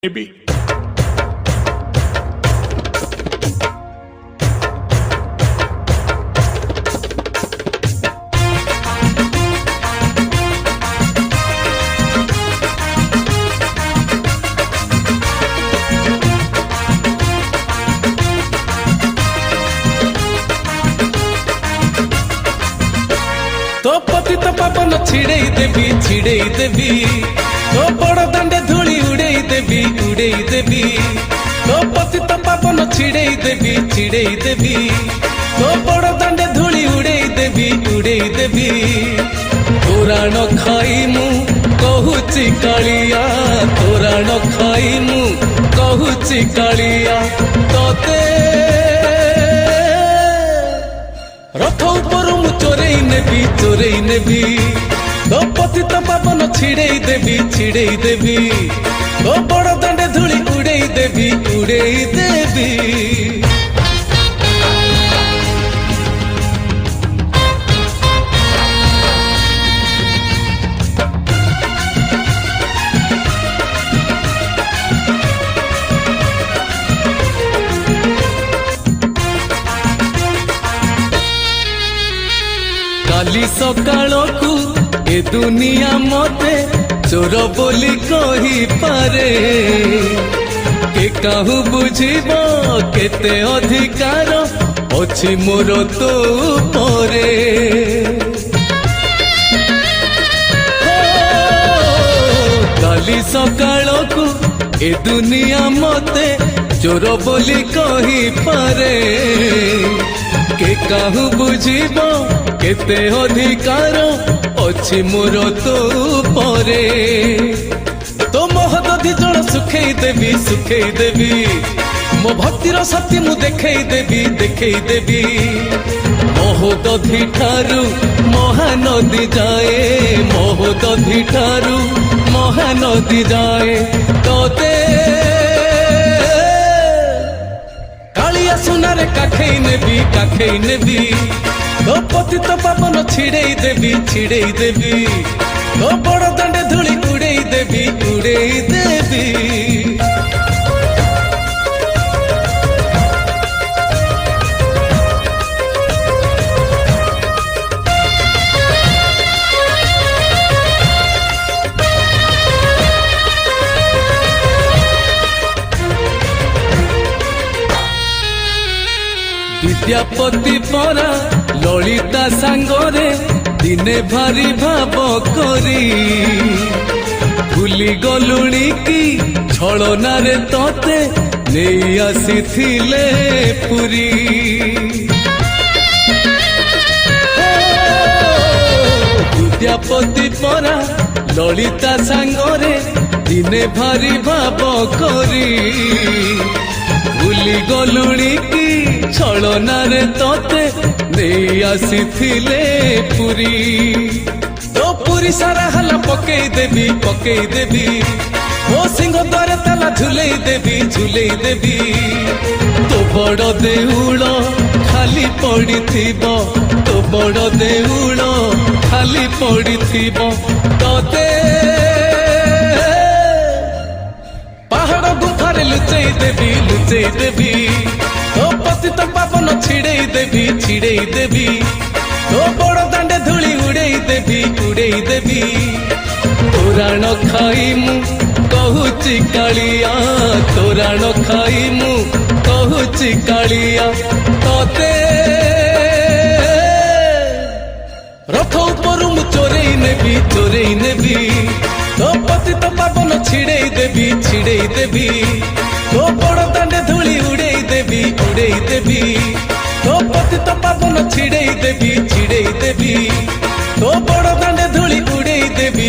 Maybe. तो पति तो पापन छिड़ई देवी तो बड़ दांडे धूली उड़ई देवी तो पति तो पापन छिड़ई देवी तो बड़ दांडे धूली उड़ई देवी तोराण खाई मु कहूची कालिया तोराण खाई मु कहूची कालिया तोते रथ ऊपर मु चोरई नेबी तो पति तो पापन छिड़ई देवी तो बड़ दांडे धूली उड़ई देवी काली सकाळकू ए दुनिया मते चोर बोली कही पारे के काहू बुझिबो केते अधिकार अछि मोर तो परे काली सकाळकू ए दुनिया मते चोर बोली कही पारे के काहू बुझिबो केते अधिकार अछि मोर तो परे तो महदधि जल सुखई देवी मो भक्तिर शक्ति मु देखई देवी महदधि ठारू महानदी जाए तोते कालिया सुनारे काखई नेबी तो पति तो पापन छिड़ई देवी तो बड़ दांडे धूली उड़ई देवी विद्यापति परा ललिता सांगरे दिने भारी भाव करी भूली गलुणी की छलना रे तोते नहीं आसीथिले पुरी विद्यापति परा ललिता सांगरे दिने भारी भाव करी भूली गलुणी की छलना रे तोते नहीं आसीथिले पुरी तो पुरी सारा हला पकई देवी ओ सिंह द्वारे ताला झुलई देवी तो बड़ देउल खाली पड़िथिबो तो बड़ देउल खाली पड़िथिबो तोते पहाड़ गुफारे लुचई देवी तो पति तो पापन छिड़ई देवी तो बड़ दांडे धूली उड़ई देवी तोराण खाई मु कहूची कालिया तोराण खाई मु कहूची कालिया तोते रथ ऊपर मु चोरई नेबी तो पति तो पापन छिड़ई देवी तो बड़ दांडे धूली उड़ई देवी तो पति तो पापन छिड़ई देवी तो बड़ दांडे धूली उड़ई देवी